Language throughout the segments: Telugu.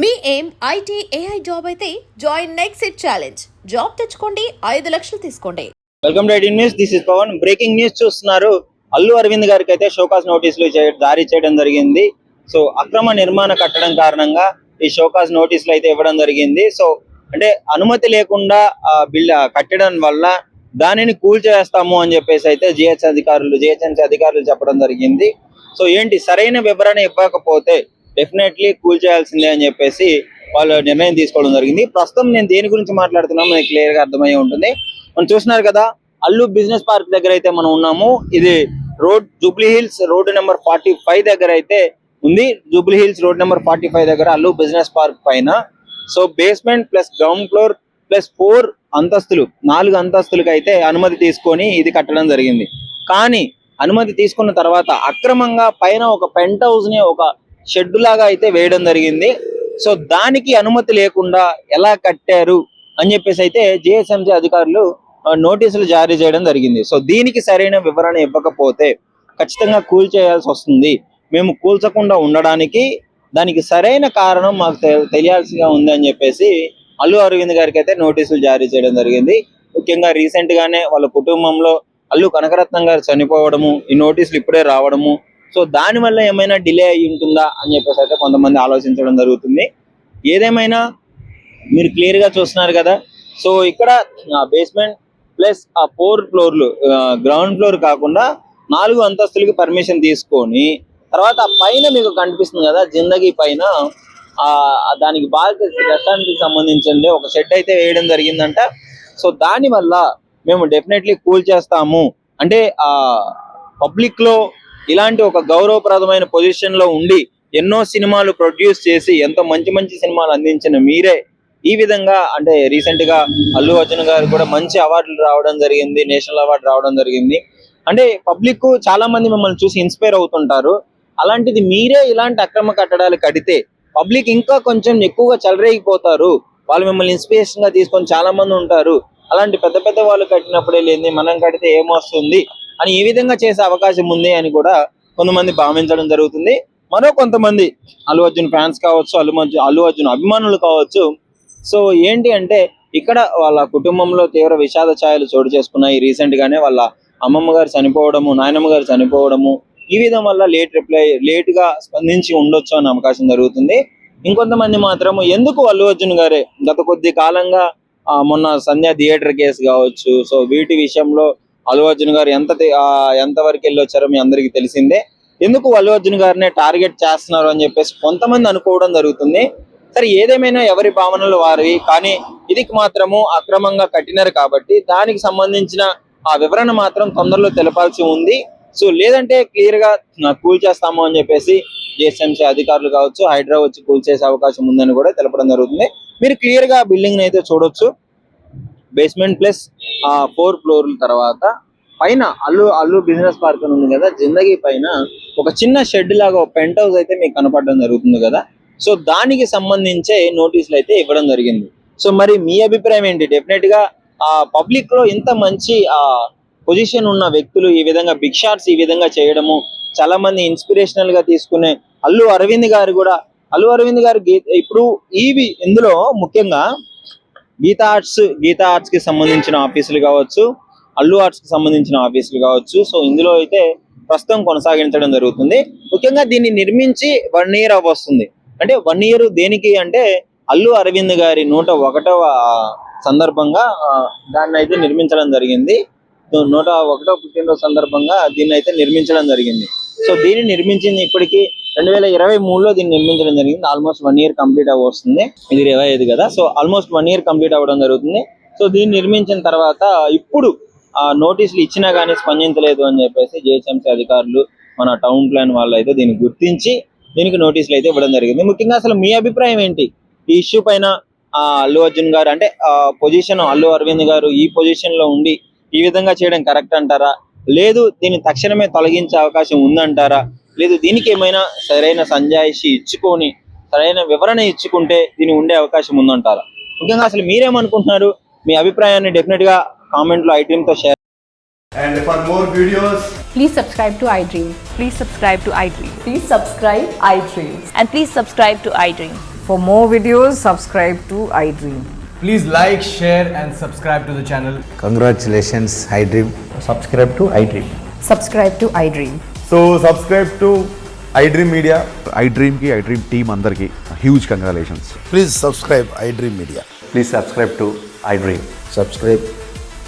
మీ ఏం ఐటీ ఏఐ జాబ్ అయితే join next it challenge. Job తెచ్చుకోండి, 5 లక్షలు తీసుకోండి. Welcome to IT news. This is Pavan. Breaking news చూస్తున్నారు. అల్లు అరవింద్ గారికి అయితే షోకాజ్ నోటీసులు జారీ చేయడం జరిగింది. సో అక్రమ నిర్మాణ కట్టడం కారణంగా ఈ షోకాజ్ నోటీసులు అయితే ఇవ్వడం జరిగింది. సో అంటే అనుమతి లేకుండా కట్టడం వల్ల దానిని కూల్చేస్తాము అని చెప్పేసి అయితే జిహెచ్ఎంసీ అధికారులు చెప్పడం జరిగింది. సో ఏంటి సరైన వివరణ ఇవ్వకపోతే డెఫినెట్లీ కూల్చేయాల్సిందే అని చెప్పేసి వాళ్ళు నిర్ణయం తీసుకోవడం జరిగింది. ప్రస్తుతం నేను దేని గురించి మాట్లాడుతున్నాం మనకి క్లియర్ గా అర్థమయ్యే ఉంటుంది. మనం చూస్తున్నారు కదా, అల్లు బిజినెస్ పార్క్ దగ్గర అయితే మనం ఉన్నాము. ఇది జూబ్లీ హిల్స్ రోడ్ నెంబర్ 45 దగ్గర అయితే ఉంది. జూబ్లీ హిల్స్ రోడ్ నెంబర్ 45 దగ్గర అల్లు బిజినెస్ పార్క్ పైన so basement plus ground floor plus 4 అంతస్తులు 4 అంతస్తులకు అయితే అనుమతి తీసుకొని ఇది కట్టడం జరిగింది. కానీ అనుమతి తీసుకున్న తర్వాత అక్రమంగా పైన ఒక పెంట్ హౌస్ ని ఒక షెడ్ లాగా అయితే వేయడం జరిగింది. సో దానికి అనుమతి లేకుండా ఎలా కట్టారు అని చెప్పేసి అయితే జిహెచ్ఎంసీ అధికారులు నోటీసులు జారీ చేయడం జరిగింది. సో దీనికి సరైన వివరణ ఇవ్వకపోతే ఖచ్చితంగా కూల్చేయాల్సి వస్తుంది. మేము కూల్చకుండా ఉండడానికి దానికి సరైన కారణం మాకు తెలియాల్సిగా ఉంది అని చెప్పేసి అల్లు అరవింద్ గారికి అయితే నోటీసులు జారీ చేయడం జరిగింది. ముఖ్యంగా రీసెంట్ గానే వాళ్ళ కుటుంబంలో అల్లు కనకరత్నం గారు చనిపోవడము, ఈ నోటీసులు ఇప్పుడే రావడము, సో దాని వల్ల ఏమైనా డిలే అయ్యి ఉంటుందా అని చెప్పేసి అయితే కొంతమంది ఆలోచించడం జరుగుతుంది. ఏదేమైనా మీరు క్లియర్ గా చూస్తున్నారు కదా. సో ఇక్కడ బేస్మెంట్ ప్లస్ ఆ 4 ఫ్లోర్లు గ్రౌండ్ ఫ్లోర్ కాకుండా 4 అంతస్తులకి పర్మిషన్ తీసుకొని తర్వాత పైన మీకు కనిపిస్తుంది కదా జిందగీ పైన దానికి బాగా రెస్టారెంట్ కి సంబంధించింది ఒక షెడ్ అయితే వేయడం జరిగిందంట. సో దాని వల్ల మేము డెఫినెట్లీ కూల్ చేస్తాము అంటే పబ్లిక్ లో ఇలాంటి ఒక గౌరవప్రదమైన పొజిషన్ లో ఉండి ఎన్నో సినిమాలు ప్రొడ్యూస్ చేసి ఎంతో మంచి మంచి సినిమాలు అందించిన మీరే ఈ విధంగా అంటే రీసెంట్ గా అల్లు అర్జున్ గారు కూడా మంచి అవార్డులు రావడం జరిగింది, నేషనల్ అవార్డు రావడం జరిగింది. అంటే పబ్లిక్ చాలా మంది మిమ్మల్ని చూసి ఇన్స్పైర్ అవుతుంటారు. అలాంటిది మీరే ఇలాంటి అక్రమ కట్టడాలు కడితే పబ్లిక్ ఇంకా కొంచెం ఎక్కువగా చెలరేగిపోతారు. వాళ్ళు మిమ్మల్ని ఇన్స్పిరేషన్ గా తీసుకొని చాలా మంది ఉంటారు. అలాంటి పెద్ద పెద్ద వాళ్ళు కట్టినప్పుడే లేని మనం కడితే ఏమొస్తుంది అని ఈ విధంగా చేసే అవకాశం ఉంది అని కూడా కొంతమంది భావించడం జరుగుతుంది. మరో కొంతమంది అల్లు అర్జున్ ఫ్యాన్స్ కావచ్చు, అల్లు అర్జున్ అభిమానులు కావచ్చు. సో ఏంటి అంటే ఇక్కడ వాళ్ళ కుటుంబంలో తీవ్ర విషాద ఛాయలు చోటు చేసుకున్నాయి. రీసెంట్ గానే వాళ్ళ అమ్మమ్మ గారు చనిపోవడము, నాయనమ్మ గారు చనిపోవడము, ఈ విధం వల్ల లేట్ గా స్పందించి ఉండొచ్చు అనే అవకాశం జరుగుతుంది. ఇంకొంతమంది మాత్రం ఎందుకు అల్లు అర్జున్ గారే గత కొద్ది కాలంగా మొన్న సంధ్య థియేటర్ కేసు కావచ్చు, సో వీటి విషయంలో అల్లు అర్జున్ గారు ఎంతవరకు వెళ్ళొచ్చారో మీ అందరికీ తెలిసిందే. ఎందుకు అల్లు అర్జున్ గారినే టార్గెట్ చేస్తున్నారు అని చెప్పేసి కొంతమంది అనుకోవడం జరుగుతుంది. సరే ఏదేమైనా ఎవరి భావనలు వారివి, కానీ ఇది మాత్రము అక్రమంగా కట్టినారు కాబట్టి దానికి సంబంధించిన ఆ వివరణ మాత్రం తొందరలో తెలపాల్సి ఉంది. సో లేదంటే క్లియర్ గా కూల్ చేస్తాము అని చెప్పేసి జిహెచ్ఎంసీ అధికారులు కావచ్చు హైడ్రా వచ్చి కూల్ చేసే అవకాశం ఉందని కూడా తెలపడం జరుగుతుంది. మీరు క్లియర్ గా బిల్డింగ్ అయితే చూడొచ్చు. బేస్మెంట్ ప్లస్ 4 ఫ్లోర్ల తర్వాత పైన అల్లు బిజినెస్ పార్క్ అని ఉంది కదా, జిందగీ పైన ఒక చిన్న షెడ్ లాగా ఒక పెంట్ హౌస్ అయితే మీకు కనపడడం జరుగుతుంది కదా. సో దానికి సంబంధించే నోటీసులు అయితే ఇవ్వడం జరిగింది. సో మరి మీ అభిప్రాయం ఏంటి? డెఫినెట్ గా పబ్లిక్ లో ఇంత మంచి పొజిషన్ ఉన్న వ్యక్తులు ఈ విధంగా బిగ్ షాట్స్ ఈ విధంగా చేయడము చాలా మంది ఇన్స్పిరేషనల్ గా తీసుకునే అల్లు అరవింద్ గారు ఇప్పుడు ఇందులో ముఖ్యంగా గీతా ఆర్ట్స్ కి సంబంధించిన ఆఫీసులు కావచ్చు, అల్లు ఆర్ట్స్ కి సంబంధించిన ఆఫీసులు కావచ్చు. సో ఇందులో అయితే ప్రస్తుతం కొనసాగించడం జరుగుతుంది. ముఖ్యంగా దీన్ని నిర్మించి 1 year వస్తుంది. అంటే 1 year దేనికి అంటే అల్లు అరవింద్ గారి 101వ సందర్భంగా దాన్ని అయితే నిర్మించడం జరిగింది. 101వ పుట్టినరోజు సందర్భంగా దీన్ని అయితే నిర్మించడం జరిగింది. సో దీన్ని నిర్మించింది ఇప్పటికి 2023లో దీన్ని నిర్మించడం జరిగింది. ఆల్మోస్ట్ 1 year కంప్లీట్ అవ్వస్తుంది. ఇది 25 కదా. సో ఆల్మోస్ట్ 1 year కంప్లీట్ అవ్వడం జరుగుతుంది. సో దీన్ని నిర్మించిన తర్వాత ఇప్పుడు నోటీసులు ఇచ్చినా కానీ స్పందించలేదు అని చెప్పేసి జిహెచ్ఎంసీ అధికారులు మన టౌన్ ప్లాన్ వాళ్ళు అయితే దీన్ని గుర్తించి దీనికి నోటీసులు అయితే ఇవ్వడం జరిగింది. ముఖ్యంగా అసలు మీ అభిప్రాయం ఏంటి ఈ ఇష్యూ పైన? అల్లు అర్జున్ గారు అంటే పొజిషన్ అల్లు అరవింద్ గారు ఈ పొజిషన్ లో ఉండి ఈ విధంగా చేయడం కరెక్ట్ అంటారా, లేదు దీన్ని తక్షణమే తొలగించే అవకాశం ఉందంటారా, లేదు దీనికి ఏమైనా సరైన సంజాయిషి ఇచ్చుకొని సరైన వివరణ ఇచ్చుకుంటే దీని ఉండే అవకాశం ఉందంటారా? ముఖ్యంగా అసలు మీరేమనుకుంటున్నారు? మీ అభిప్రాయాన్ని డెఫినెట్ గా కామెంట్ లో iDream తో share. And for more videos, please subscribe to iDream. Please subscribe to iDream. Please subscribe iDream. And please subscribe to iDream. For more videos, subscribe to iDream. Please like, share, and subscribe to the channel. Congratulations, iDream. Subscribe to iDream. Subscribe to iDream. So subscribe to iDream Media. iDream team అందరికి huge congratulations. Please subscribe iDream Media. Please subscribe to iDream. Subscribe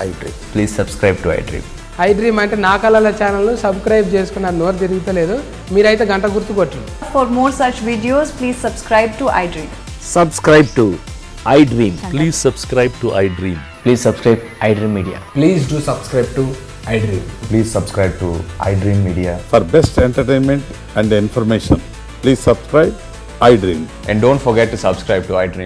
iDream. Please subscribe to iDream. iDream అంటే నా కళల ఛానల్ను సబ్స్క్రైబ్ చేసుకున్న నోరు తిరుగుతలేదు, మీరైతే గంట గుర్తు కొట్టండి. For more such videos, please subscribe to iDream. Subscribe to iDream. Please subscribe to iDream. Please subscribe iDream Media. Please do subscribe to iDream. Please subscribe to iDream Media. For best entertainment and information, please subscribe iDream. And don't forget to subscribe to iDream.